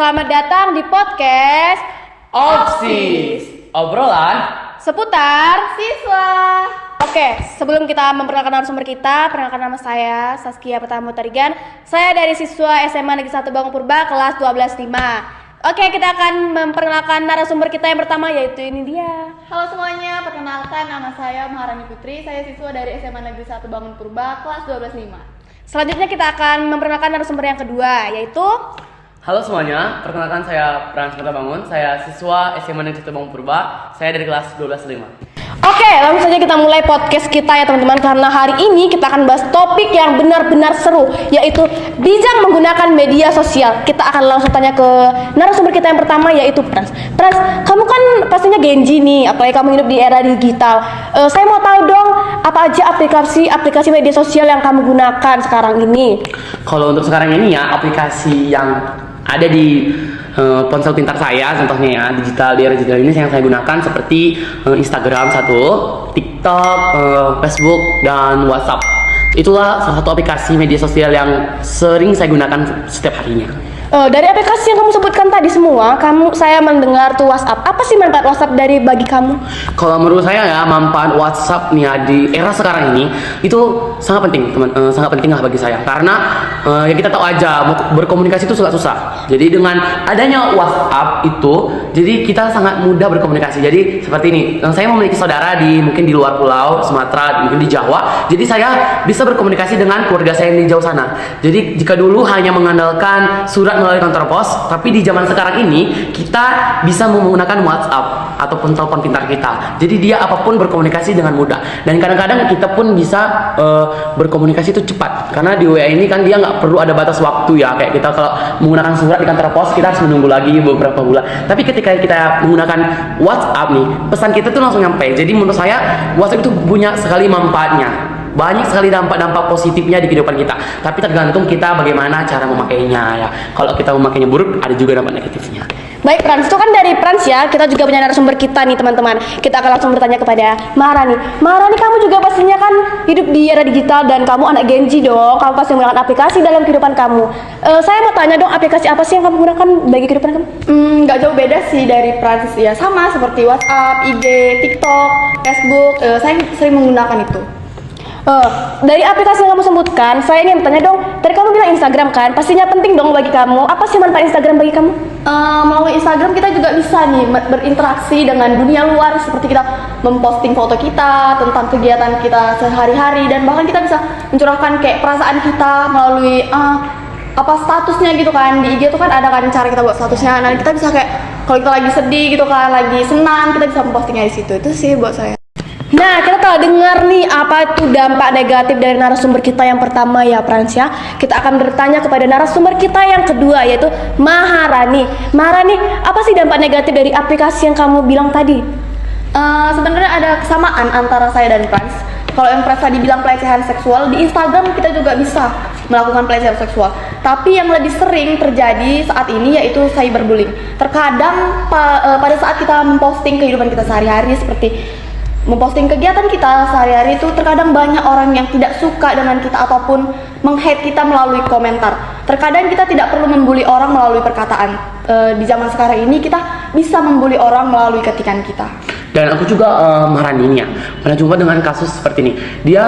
Selamat datang di podcast Opsis, obrolan seputar siswa. Oke, sebelum kita memperkenalkan narasumber kita, perkenalkan nama saya Saskia Pertama Tarigan. Saya dari siswa SMA Negeri 1 Bangun Purba kelas 12-5. Oke, kita akan memperkenalkan narasumber kita yang pertama, yaitu ini dia. Halo semuanya, perkenalkan nama saya Maharani Putri. Saya siswa dari SMA Negeri 1 Bangun Purba kelas 12-5. Selanjutnya kita akan memperkenalkan narasumber yang kedua, yaitu Halo semuanya, perkenalkan saya Frans Kota Bangun. Saya siswa SMA Negeri 1 Bangun Purba. Saya dari kelas 12-5. Oke, langsung saja kita mulai podcast kita ya teman-teman. Karena hari ini kita akan bahas topik yang benar-benar seru, yaitu bijak menggunakan media sosial. Kita akan langsung tanya ke narasumber kita yang pertama, yaitu Frans. Frans, kamu kan pastinya Gen Z nih, apalagi kamu hidup di era digital. Saya mau tahu dong, apa aja aplikasi media sosial yang kamu gunakan sekarang ini? Kalau untuk sekarang ini ya, aplikasi yang ada di ponsel pintar saya, contohnya ya, di era digital ini yang saya gunakan seperti Instagram satu, TikTok, Facebook, dan WhatsApp. Itulah salah satu aplikasi media sosial yang sering saya gunakan setiap harinya. Dari aplikasi yang kamu sebutkan tadi semua, saya mendengar tuh WhatsApp. Apa sih manfaat WhatsApp bagi kamu? Kalau menurut saya ya, manfaat WhatsApp nih ya di era sekarang ini itu sangat penting, sangat penting lah bagi saya. Karena ya kita tahu aja berkomunikasi itu susah. Jadi dengan adanya WhatsApp itu, jadi kita sangat mudah berkomunikasi. Jadi seperti ini, saya memiliki saudara mungkin di luar pulau Sumatera, mungkin di Jawa. Jadi saya bisa berkomunikasi dengan keluarga saya yang di jauh sana. Jadi jika dulu hanya mengandalkan surat melalui kantor pos, tapi di zaman sekarang ini kita bisa menggunakan WhatsApp ataupun telepon pintar kita. Jadi dia apapun berkomunikasi dengan mudah. Dan kadang-kadang kita pun bisa berkomunikasi itu cepat. Karena di WA ini kan dia nggak perlu ada batas waktu ya. Kayak kita kalau menggunakan surat di kantor pos kita harus menunggu lagi beberapa bulan. Tapi ketika kita menggunakan WhatsApp nih, pesan kita tuh langsung nyampe. Jadi menurut saya WhatsApp itu punya sekali manfaatnya. Banyak sekali dampak-dampak positifnya di kehidupan kita. Tapi tergantung kita bagaimana cara memakainya ya. Kalau kita memakainya buruk, ada juga dampak negatifnya. Baik Frans, itu kan dari Frans ya. Kita juga punya narasumber kita nih teman-teman. Kita akan langsung bertanya kepada Maharani. Maharani, kamu juga pastinya kan hidup di era digital dan kamu anak Gen Z dong. Kamu pasti menggunakan aplikasi dalam kehidupan kamu. Saya mau tanya dong, aplikasi apa sih yang kamu gunakan bagi kehidupan kamu? Nggak jauh beda sih dari Frans ya, sama seperti WhatsApp, IG, TikTok, Facebook. Saya sering menggunakan itu. Dari aplikasi yang kamu sebutkan, saya ingin bertanya dong. Tadi kamu bilang Instagram kan, pastinya penting dong bagi kamu. Apa sih manfaat Instagram bagi kamu? Melalui Instagram kita juga bisa nih berinteraksi dengan dunia luar, seperti kita memposting foto kita tentang kegiatan kita sehari-hari, dan bahkan kita bisa mencurahkan kayak perasaan kita melalui statusnya gitu kan. Di IG tuh kan ada kan cara kita buat statusnya. Nah, kita bisa kayak kalau kita lagi sedih gitu kan, lagi senang, kita bisa mempostingnya di situ. Itu sih buat saya. Nah, kita telah dengar nih apa itu dampak negatif dari narasumber kita yang pertama ya Frans ya. Kita akan bertanya kepada narasumber kita yang kedua, yaitu Maharani. Maharani, apa sih dampak negatif dari aplikasi yang kamu bilang tadi? Sebenarnya ada kesamaan antara saya dan Frans. Kalau yang Frans tadi bilang pelecehan seksual, di Instagram kita juga bisa melakukan pelecehan seksual. Tapi yang lebih sering terjadi saat ini yaitu cyberbullying. Terkadang pada saat kita memposting kehidupan kita sehari-hari, seperti memposting kegiatan kita sehari-hari, itu terkadang banyak orang yang tidak suka dengan kita ataupun meng-hate kita melalui komentar. Terkadang kita tidak perlu membuli orang melalui perkataan. Di zaman sekarang ini kita bisa membuli orang melalui ketikan kita. Dan aku juga Maharani ini ya, pernah jumpa dengan kasus seperti ini. Dia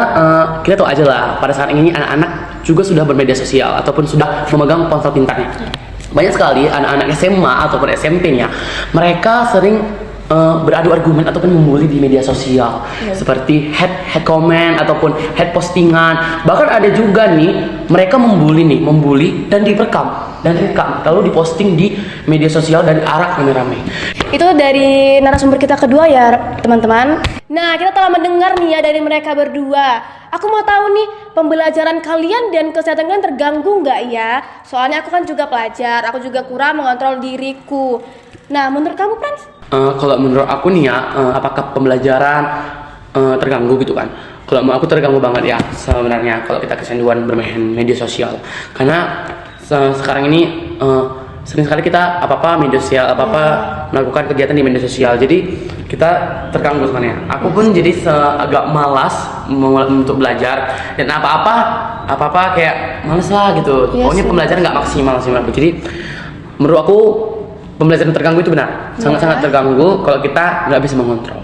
kita tahu aja lah, pada saat ini anak-anak juga sudah bermedia sosial ataupun sudah memegang ponsel pintarnya. Banyak sekali anak-anak SMA ataupun SMP-nya, mereka sering beradu argumen ataupun membuli di media sosial, seperti head comment ataupun head postingan. Bahkan ada juga nih mereka membuli dan direkam lalu diposting di media sosial dan arak rame-rame. Itu dari narasumber kita kedua ya teman-teman. Nah, kita telah mendengar nih ya dari mereka berdua. Aku mau tahu nih, pembelajaran kalian dan kesehatan kalian terganggu nggak ya? Soalnya aku kan juga pelajar, aku juga kurang mengontrol diriku. Nah, menurut kamu Frans? Kalau menurut aku nih ya, apakah pembelajaran terganggu gitu kan? Kalau aku terganggu banget ya sebenarnya kalau kita kecanduan bermain media sosial. Karena sekarang ini sering sekali kita media sosial, melakukan kegiatan di media sosial. Jadi kita terganggu sebenarnya. Aku pun jadi agak malas untuk belajar, dan apa-apa kayak males lah gitu. Pokoknya pembelajaran nggak maksimal sih. Jadi menurut aku pembelajaran terganggu itu benar, sangat-sangat terganggu kalau kita nggak bisa mengontrol.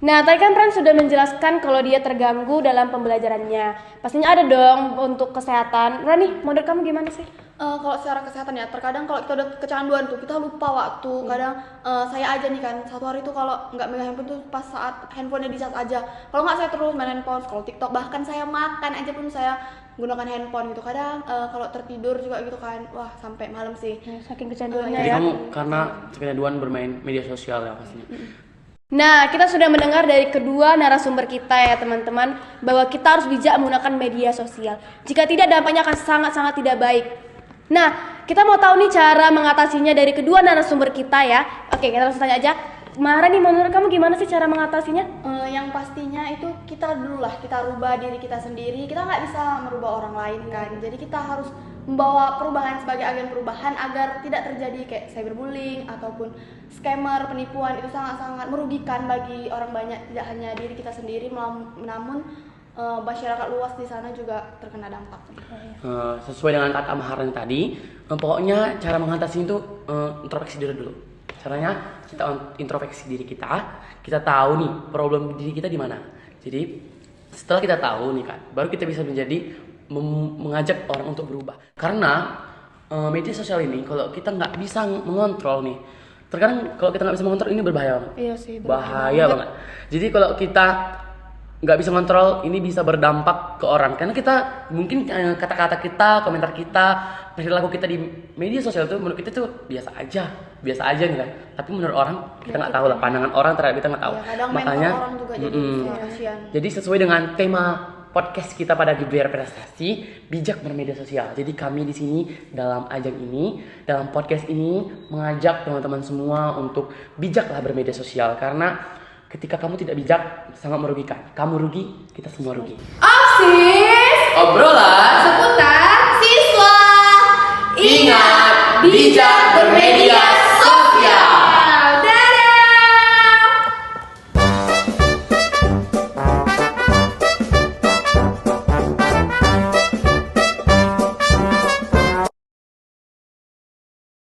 Nah, tadi kan Pran sudah menjelaskan kalau dia terganggu dalam pembelajarannya. Pastinya ada dong untuk kesehatan. Pran nih, menurut kamu gimana sih? Kalau secara kesehatan ya, terkadang kalau kita udah kecanduan tuh, kita lupa waktu. Kadang saya aja nih kan, satu hari tuh kalau nggak megang handphone tuh pas saat handphonenya di charge aja. Kalau nggak saya terus main handphone, scroll TikTok, bahkan saya makan aja pun saya gunakan handphone gitu. Kadang kalau tertidur juga gitu kan, wah sampai malam sih. Saking kecanduannya Jadi ya. kamu karena kecanduan bermain media sosial ya pastinya. Nah, kita sudah mendengar dari kedua narasumber kita ya teman-teman, bahwa kita harus bijak menggunakan media sosial. Jika tidak, dampaknya akan sangat-sangat tidak baik. Nah, kita mau tahu nih cara mengatasinya dari kedua narasumber kita ya. Oke, kita langsung tanya aja. Mara nih, menurut kamu gimana sih cara mengatasinya? Yang pastinya itu kita dulu lah, kita rubah diri kita sendiri. Kita nggak bisa merubah orang lain kan. Jadi kita harus membawa perubahan sebagai agen perubahan agar tidak terjadi kayak cyberbullying ataupun scammer, penipuan. Itu sangat-sangat merugikan bagi orang banyak, tidak hanya diri kita sendiri, namun masyarakat luas di sana juga terkena dampak. Sesuai dengan kata Maharani tadi, pokoknya cara mengatasi itu introspeksi diri dulu. Caranya kita introspeksi diri kita tahu nih problem diri kita di mana. Jadi setelah kita tahu nih kan, baru kita bisa mengajak orang untuk berubah. Karena media sosial ini kalau kita nggak bisa mengontrol nih, terkadang kalau kita nggak bisa mengontrol ini berbahaya banget. Iya sih, bahaya banget. Jadi kalau kita nggak bisa mengontrol, ini bisa berdampak ke orang. Karena kita mungkin kata-kata kita, komentar kita, perilaku kita di media sosial itu menurut kita tuh biasa aja nih kan. Tapi menurut orang kita nggak tahu lah, pandangan orang terhadap kita nggak tahu. Ya, kadang Makanya mental orang juga jadi kasihan. jadi sesuai dengan tema podcast kita pada GBR Prestasi, bijak bermedia sosial. Jadi kami di sini dalam ajang ini, dalam podcast ini mengajak teman-teman semua untuk bijaklah bermedia sosial, karena ketika kamu tidak bijak sangat merugikan. Kamu rugi, kita semua rugi. OSIS Obrolan seputar siswa. ingat bijak bermedia sosial.